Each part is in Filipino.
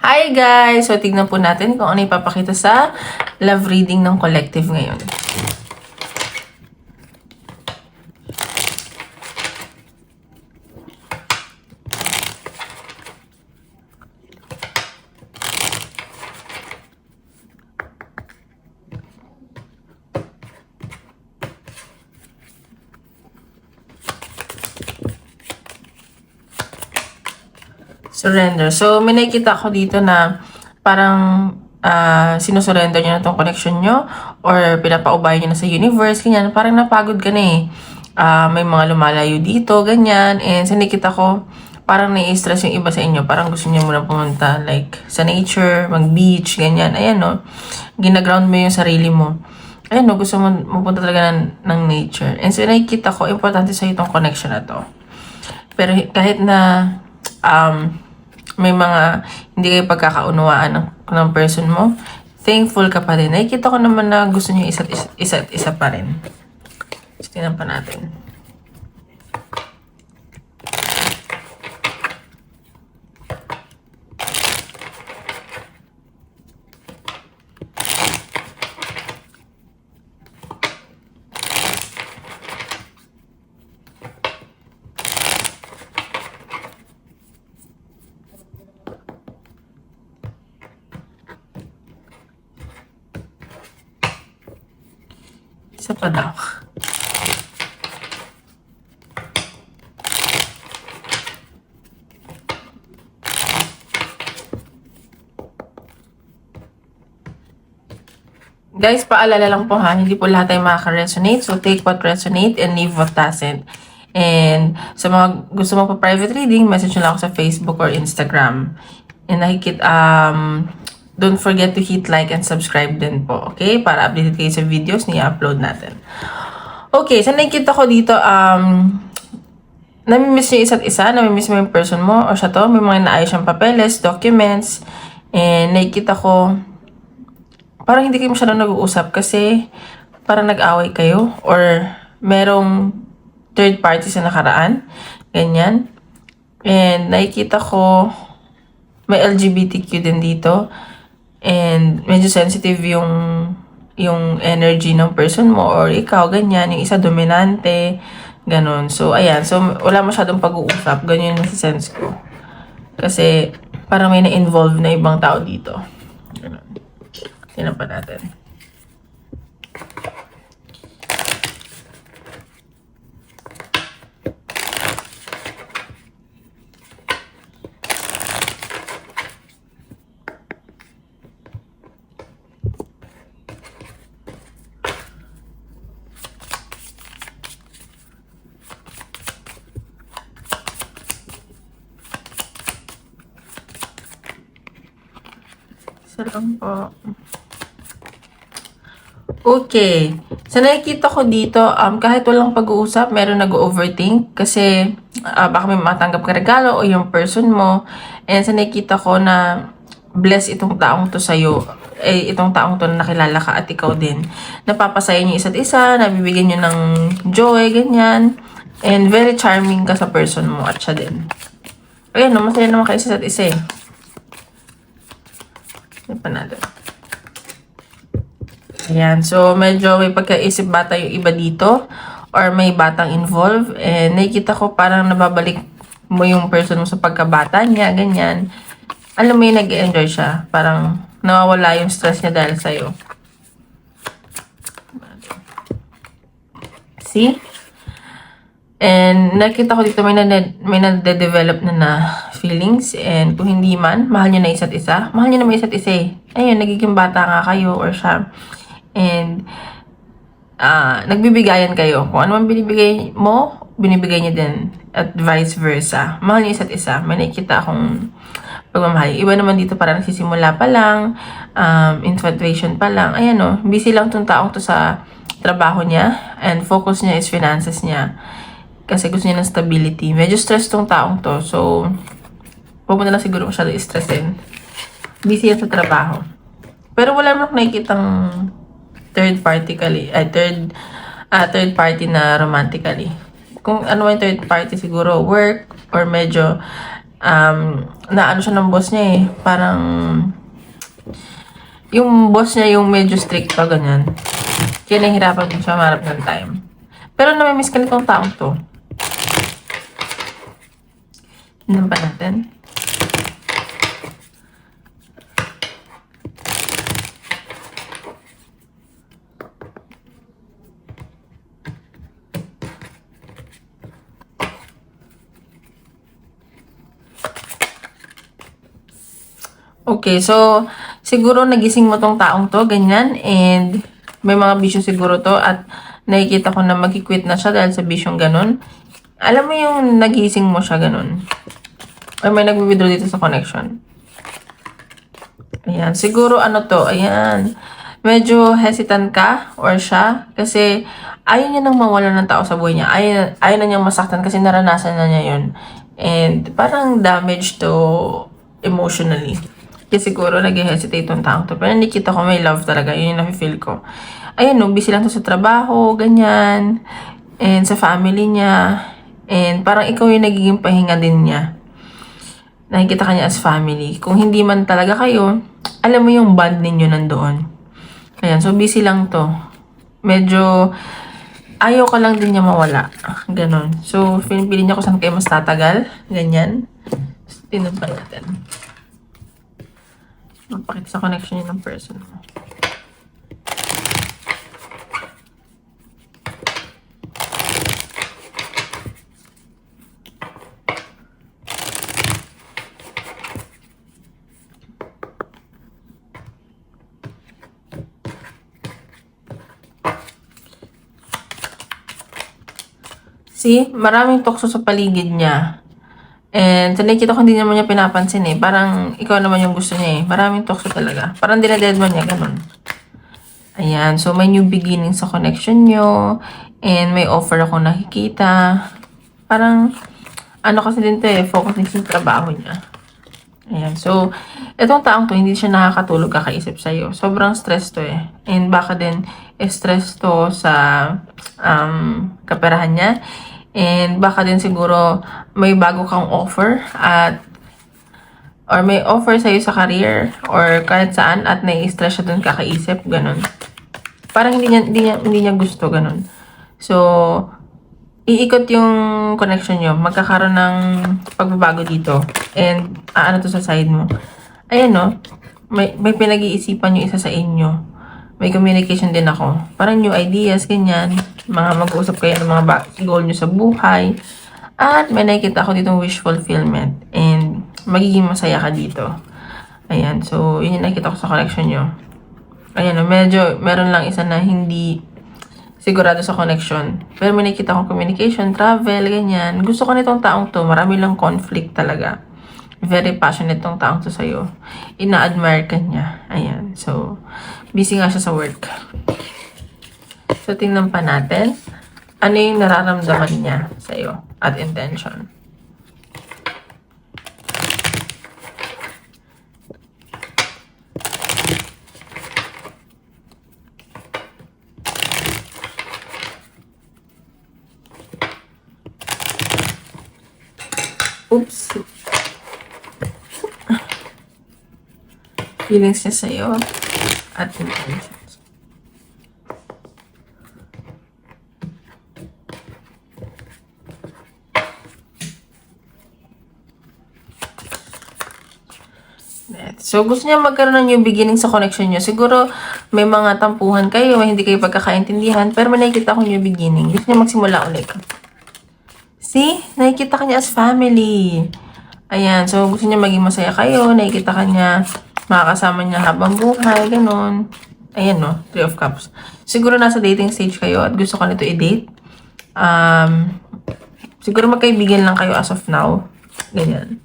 Hi guys! So, tignan po natin kung ano ipapakita sa love reading ng collective ngayon. Surrender. So, may nakikita ko dito na parang sinusurrender nyo na itong connection nyo or pinapaubay nyo na sa universe, ganyan. Parang napagod ka na eh. May mga lumalayo dito, ganyan. And sa nakikita ko, parang nai-stress yung iba sa inyo. Parang gusto nyo muna pumunta like sa nature, mag-beach, ganyan. Ayan no, ginaground mo yung sarili mo. Ayan no, gusto mo mapunta talaga ng nature. And so nakikita ko, importante sa itong connection na to. Pero kahit na may mga hindi kayo pagkakaunawaan ng person mo, thankful ka pa rin. Nakikita ko naman na gusto niyo isa't isa pa rin. So, tingnan pa natin. Isa pa daw. Guys, paalala lang po ha, hindi po lahat tayo makaka-resonate. So, take what resonate and leave what doesn't. And sa mga gusto mo pa private reading, message nyo lang ako sa Facebook or Instagram. And don't forget to hit like and subscribe din po, okay? Para updated kayo sa videos na i-upload natin. Okay, so nakikita ko dito, namimiss niyo isa't isa, namimiss mo yung person mo, o siya to, may mga naayos siyang papeles, documents, and nakikita ko, parang hindi kayo masyadong nag-uusap kasi parang nag-away kayo, or merong third party sa nakaraan, ganyan. And nakikita ko, may LGBTQ din dito, and medyo sensitive yung energy ng person mo or ikaw, ganyan. Yung isa dominante, ganun. So, ayan. So, wala masyadong pag-uusap. Ganyan yung sense ko. Kasi, parang may na-involve na ibang tao dito. Ganun. Tingnan pa natin. Salam po. Okay. So, nakikita ko dito, kahit walang pag-uusap, meron nag-overthink kasi baka may matanggap ka regalo o yung person mo. And sa nakikita ko na bless itong taong to sa'yo, itong taong to na nakilala ka at ikaw din. Napapasaya niyo isa't isa, nabibigyan niyo ng joy, ganyan. And very charming ka sa person mo at siya din. Ayan, no, masaya naman kayo sa isa't isa eh. Yan pa natin. Ayan. So, medyo may pagkaisip bata yung iba dito. Or may batang involved. And nakikita ko parang nababalik mo yung person mo sa pagkabata niya. Ganyan. Alam mo yung nag-enjoy siya. Parang nawawala yung stress niya dahil sa'yo. See? And nakita ko dito may nade-develop na feelings, and kung hindi man, mahal nyo na isa't isa. Mahal nyo na isa't isa eh. Ayun, nagiging bata nga kayo or siya. And nagbibigayan kayo. Kung ano man binibigay mo, binibigay niya din. At vice versa. Mahal nyo isa't isa. May nakikita akong pagmamahal. Iba naman dito parang nagsisimula pa lang, infatuation pa lang. Ayan o, busy lang tong taong to sa trabaho niya, and focus niya is finances niya. Kasi gusto niya ng stability. Medyo stress tong taong to. So, huwag mo na lang siguro masyado i-stressin. Busy yan sa trabaho. Pero wala naman nakikitang third party na romantically. Kung ano yung third party, siguro work or medyo naano siya ng boss niya eh. Parang, yung boss niya yung medyo strict pa, ganyan. Kaya nahihirapan din siya marap ng time. Pero namimiss ka nitong taong to. Tignan pa natin. Okay, so, siguro nagising mo tong taong to, ganyan, and may mga bisyo siguro to, at nakikita ko na mag-quit na siya dahil sa bisyong ganun. Alam mo yung nagising mo siya ganun? Or may nag-withdraw dito sa connection? Ayan, siguro ano to, ayan, medyo hesitant ka, or siya, kasi ayaw niya nang mawala ng tao sa buhay niya. Ayaw na niyang masaktan kasi naranasan na niya yun. And parang damage to emotionally. Kasi siguro nag-hesitate yung taong to. Pero nakikita ko may love talaga. Yun yung nafe-feel ko. Ayun, no, busy lang to sa trabaho, ganyan. And sa family niya. And parang ikaw yung nagiging pahinga din niya. Nakikita ka niya as family. Kung hindi man talaga kayo, alam mo yung bond ninyo nandoon. Ayan, so busy lang to. Medyo ayaw ka lang din niya mawala. Ganon. So, pinipili niya kung saan kayo mas tatagal. Ganyan. So, tinumpan natin. Mapakita sa connection niya ng person mo. See, maraming tukso sa paligid niya. And so, nakikita ko hindi naman niya pinapansin eh. Parang ikaw naman yung gusto niya eh. Maraming tukso talaga. Parang dinadedman niya, ganun. Ayan. So, may new beginning sa connection nyo. And may offer ako nakikita. Parang, ano kasi din to eh, focus din sa trabaho niya. Ayan. So, itong taong to, hindi siya nakakatulog kakaisip sa'yo. Sobrang stress to eh. And baka din, stress to sa kaperahan niya. And baka din siguro may bago kang offer or may offer sa'yo sa career or kahit saan at nai-stress siya dun kakaisip, ganun. Parang hindi niya gusto, ganun. So, iikot yung connection nyo. Magkakaroon ng pagbabago dito. And, ano to sa side mo. Ayan no, may pinag-iisipan yung isa sa inyo. May communication din ako. Parang new ideas, ganyan. Mga mag-uusap kayo ng mga goal nyo sa buhay. At may nakikita ako ditong wish fulfillment. And magiging masaya ka dito. Ayan. So, yun yung nakikita ko sa connection nyo. Ayan. Medyo meron lang isa na hindi sigurado sa connection. Pero may nakikita akong communication, travel, ganyan. Gusto ko nitong taong to. Marami lang conflict talaga. Very passionate tong taong to sa'yo. Ina-admire ka niya. Ayan. So, busy nga siya sa work. So, tingnan pa natin. Ano yung nararamdaman niya sa'yo at intention. Oops. Feelings niya sa'yo at intentions. So, gusto niya magkaroon ng new beginning sa connection niyo. Siguro, may mga tampuhan kayo, may hindi kayo pagkakaintindihan, pero may nakikita ko new beginning. Gusto niya magsimula ulit. See? Nakikita ka niya as family. Ayan. So, gusto niya maging masaya kayo. Nakikita ka niya, makakasama niya habang buhay, ganun. Ayan, no? Three of Cups. Siguro nasa dating stage kayo at gusto ka nito i-date. Siguro magkaibigan lang kayo as of now. Ganyan.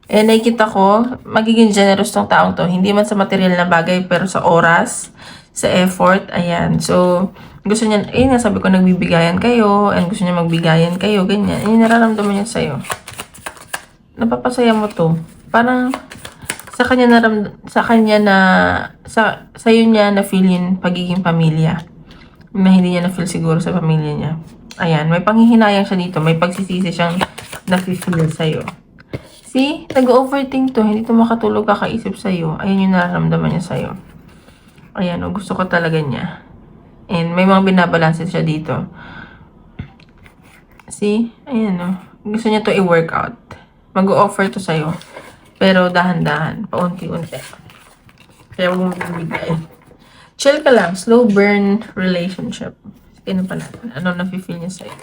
Eh, nakikita ko, magiging generous tong taong to. Hindi man sa material na bagay, pero sa oras, sa effort, ayan. So, gusto niya, sabi ko, nagbibigayan kayo, and gusto niya magbigayan kayo, ganyan. Yung nararamdaman niya sa'yo. Napapasaya mo to. Parang, sa'yo niya na feel yung pagiging pamilya. Na hindi niya na feel siguro sa pamilya niya. Ayan, may panghihinayang siya dito. May pagsisisi siyang nafe-feel sa'yo. See? Nag-overthink to. Hindi to makatulog kakaisip sa'yo. Ayan yung nararamdaman niya sa'yo. Ayan, gusto ko talaga niya. And may mga binabalansin siya dito. See? Ayan, gusto niya to i-workout. Mag-o-offer to sa'yo. Pero dahan-dahan. Paunti-unti. Kaya huwag mo bibigay. Chill ka lang. Slow burn relationship. Sige na pa natin. Ano nafe-feel niya sa'yo?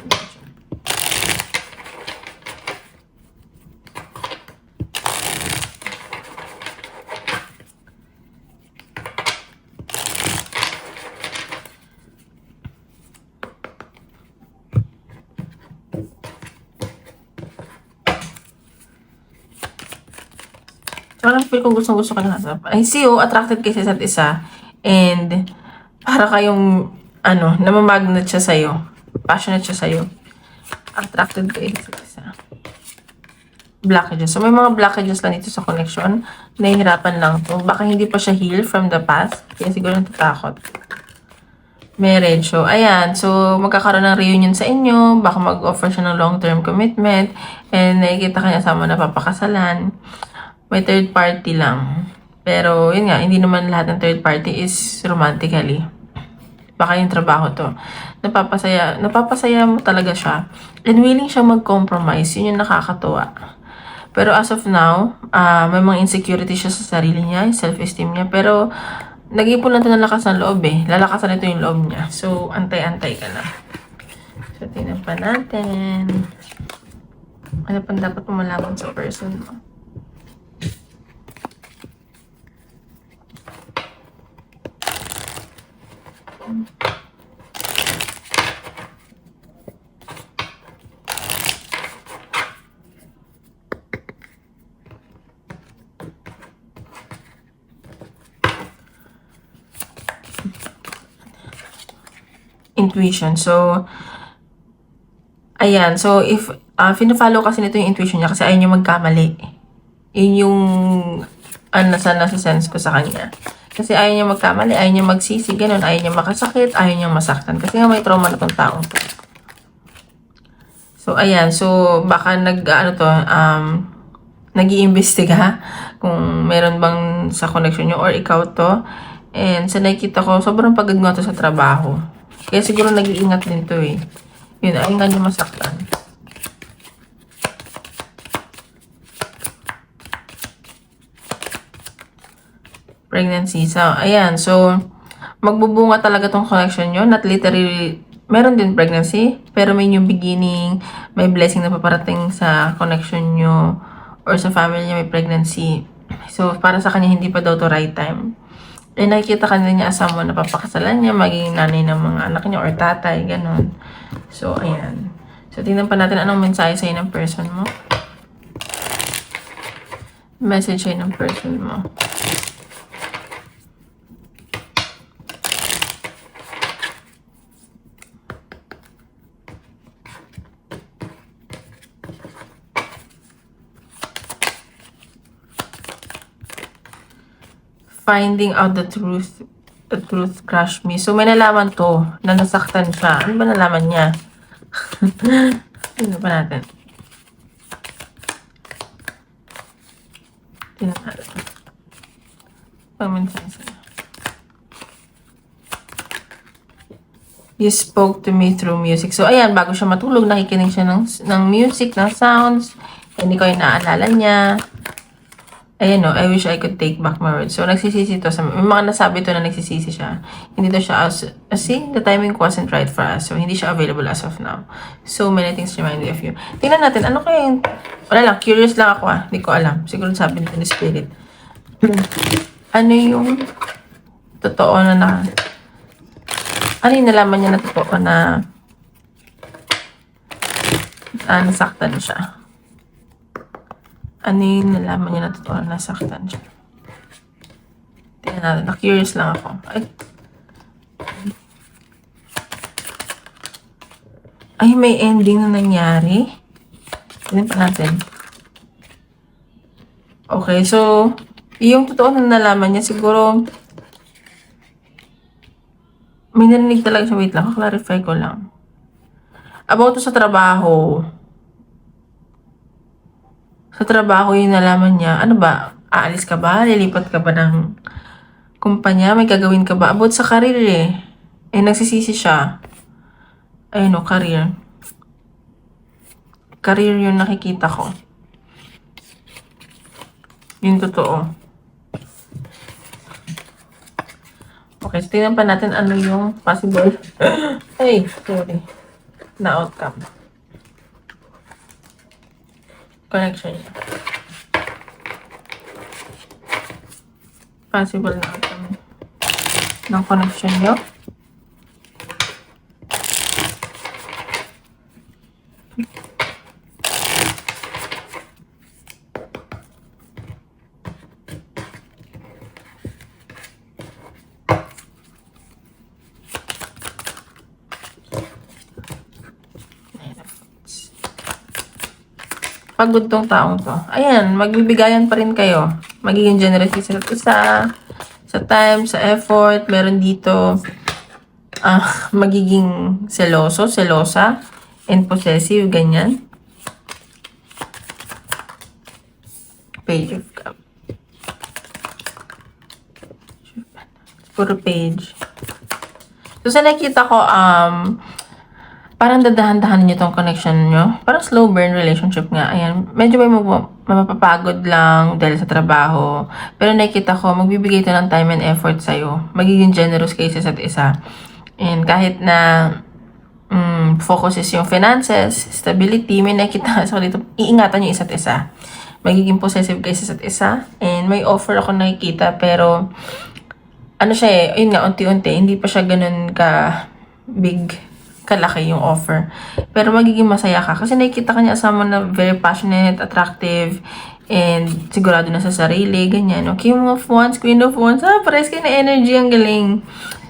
Parang feel kong gusto ka na. I see you, attracted kayo sa isa't isa. And, para kayong, namamagnet siya sa'yo. Passionate siya sa'yo. Attracted kayo sa isa't isa. Blockages. So, may mga blockages lang dito sa connection. Nahihirapan lang to. Baka hindi pa siya heal from the past. Kaya siguro natatakot. Marriage. So, ayan. So, magkakaroon ng reunion sa inyo. Baka mag-offer siya ng long-term commitment. And, nakikita kanya sama na papakasalan. May third party lang. Pero, yun nga, hindi naman lahat ng third party is romantically. Baka yung trabaho to. Napapasaya mo talaga siya. And willing siya mag-compromise. Yun yung nakakatuwa. Pero as of now, may mga insecurity siya sa sarili niya, self-esteem niya. Pero, nag-ipon lang ito ng lakas ng loob eh. Lalakasan ito yung loob niya. So, antay-antay ka na. So, tingnan pa natin. Ano pang dapat mo malaman sa person mo? Intuition. So, ayan. So, if fina-follow kasi nito yung intuition niya kasi ayaw niya magkamali. Yun yung nasa sense ko sa kanya. Kasi ayaw niya magkamali, ayaw niya magsisi, ganun. Ayaw niya makasakit, ayaw niya masaktan. Kasi nga may trauma na tong taong to. So, ayan. So, baka nag-iimbestiga kung meron bang sa connection nyo or ikaw to. And sa nakikita ko, sobrang pagod nga to sa trabaho. Kaya siguro nag-iingat din to eh. Yun, ayaw nga niya masaktan. Pregnancy. So, ayan. So, magbubunga talaga tong connection nyo. Not literally, meron din pregnancy, pero may new beginning, may blessing na paparating sa connection nyo or sa family niya may pregnancy. So, para sa kanya, hindi pa daw to right time. Eh, nakikita ka niya as someone na papakasalan niya, magiging nanay ng mga anak niya or tatay, ganun. So, ayan. So, tingnan pa natin anong mensahe sa'yo ng person mo. Message sa'yo ng person mo. Finding out the truth crushed me. So, may nalaman to na nasaktan siya. Ano ba nalaman niya? Tingnan pa natin. Tingnan natin. Pag-mensahe sa'yo. You spoke to me through music. So, ayan, bago siya matulog, nakikinig siya ng music, ng sounds. Hindi ko yung naalala niya. Ayan I wish I could take back my words. So, nagsisisi to. May mga nasabi to na nagsisisi siya. Hindi to siya see, the timing wasn't right for us. So, hindi siya available as of now. So, many things remind me of you. Tingnan natin, ano kaya yung... Wala lang, curious lang ako Hindi ko alam. Siguro sabi nito ni Spirit. Ano yung totoo na ano yung nalaman niya na totoo na nasaktan siya? Ano yung nalaman niya na totoo na nasaktan siya? Tingnan natin. Na-curious lang ako. Ay, may ending na nangyari. Tingnan pa natin. Okay, so, yung totoo na nalaman niya, siguro, may narinig talaga siya. Wait lang, clarify ko lang. About to sa trabaho. Sa trabaho yung nalaman niya. Ano ba? Aalis ka ba? Lilipat ka ba ng kumpanya? May gagawin ka ba? About sa career eh. Nagsisisi siya. Ayun o, career. Career yung nakikita ko. Yung totoo. Okay, so tingnan pa natin ano yung possible. Ay, sorry. Na outcome. Connection niya. Possible na outcome ng connection niyo. Pagod tong taong to. Ayan, magbibigayan pa rin kayo. Magiging generous sa isa't isa, sa time, sa effort. Meron dito, magiging seloso, selosa, and possessive, ganyan. Page of Cup. Puro page. So, sa nakita ko, parang dadahan-dahan nyo tong connection nyo. Parang slow burn relationship nga. Ayan. Medyo may mapapagod lang dahil sa trabaho. Pero nakikita ko, magbibigay ito ng time and effort sa'yo. Magiging generous kayo sa isa't isa. And kahit na focus is yung finances, stability, may nakikita so dito, iingatan yung isa't isa. Magiging possessive kayo sa isa't isa. And may offer ako nakikita, pero ano siya eh, yun nga, unti-unti, hindi pa siya ganun ka big kalaki yung offer. Pero magiging masaya ka. Kasi nakikita ka niya someone na very passionate, attractive, and sigurado na sa sarili, ganyan. No? King of Wands, Queen of Wands, pares kayo na energy, ang galing.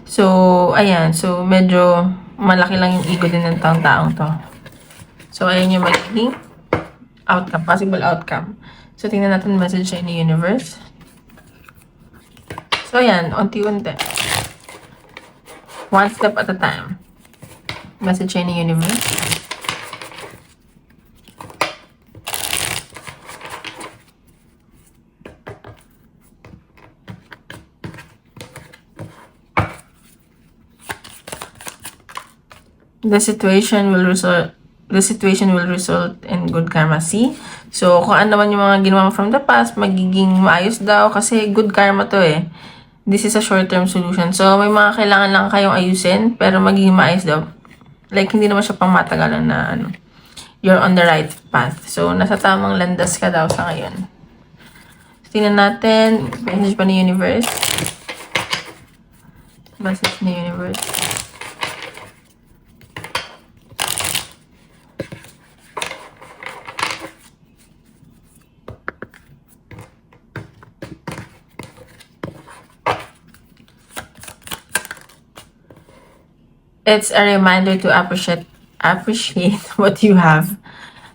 So, ayan. So, medyo malaki lang yung ego din ng taong-taong to. So, ayan yung magiging outcome, possible outcome. So, tingnan natin message sa ni universe. So, ayan. Unti-unti. One step at a time. Message ni universe. The situation will result in good karma. See? So, kung ano naman yung mga ginawa mo from the past, magiging maayos daw kasi good karma to eh. This is a short-term solution. So, may mga kailangan lang kayong ayusin, pero magiging maayos daw. Like, hindi naman siya pang matagalan na you're on the right path. So, nasa tamang landas ka daw sa ngayon. So, tingnan natin. Message pa ni universe. Message ni universe. It's a reminder to appreciate what you have.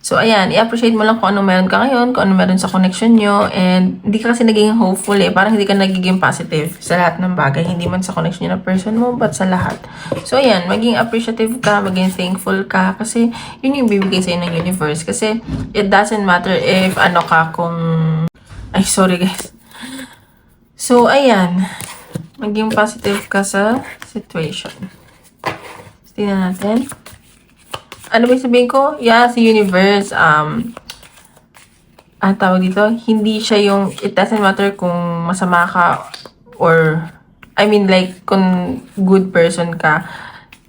So, ayan, i-appreciate mo lang kung ano meron ka ngayon, kung ano meron sa connection nyo, and hindi ka kasi naging hopeful eh. Parang hindi ka nagiging positive sa lahat ng bagay. Hindi man sa connection nyo na person mo, but sa lahat. So, ayan, maging appreciative ka, maging thankful ka, kasi yun yung bibigay sa'yo ng universe. Kasi it doesn't matter if ano ka kung... Ay, sorry guys. So, ayan, maging positive ka sa situation. Tingnan natin. Ano ba sabihin ko? Yeah, si universe, ang tawag dito, hindi siya yung, it doesn't matter kung masama ka or, I mean like, kung good person ka,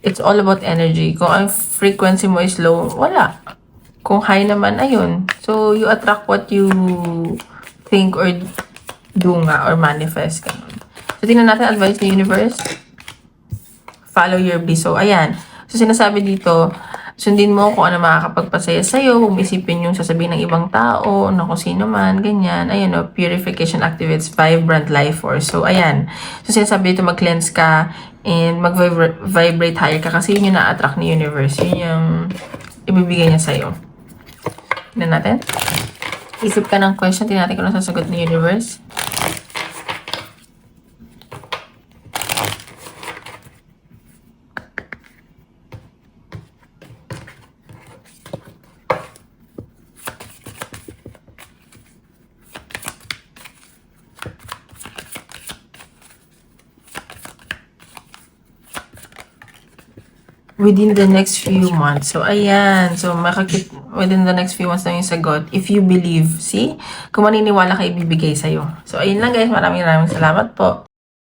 it's all about energy. Kung ang frequency mo is low, wala. Kung high naman, ayun. So, you attract what you think or do nga, or manifest ka. So, tingnan natin advice ni universe. Follow your bliss. So, ayan. So, sinasabi dito, sundin mo kung ano makakapagpasaya sa'yo, kung isipin yung sasabihin ng ibang tao, na kung sino man, ganyan. Ayan, no, purification activates vibrant life force. So, ayan. So, sinasabi dito, mag-cleanse ka and mag-vibrate higher ka kasi yun yung na-attract ni universe. Yun yung ibibigay niya sa'yo. Tignan natin. Isip ka ng question, tignan natin kung ano sasagot ni universe. within the next few months. So, ayan. So, within the next few months na yung sagot. If you believe. See? Kung maniniwala ka, ibibigay sa'yo. So, ayun lang guys. Maraming salamat po.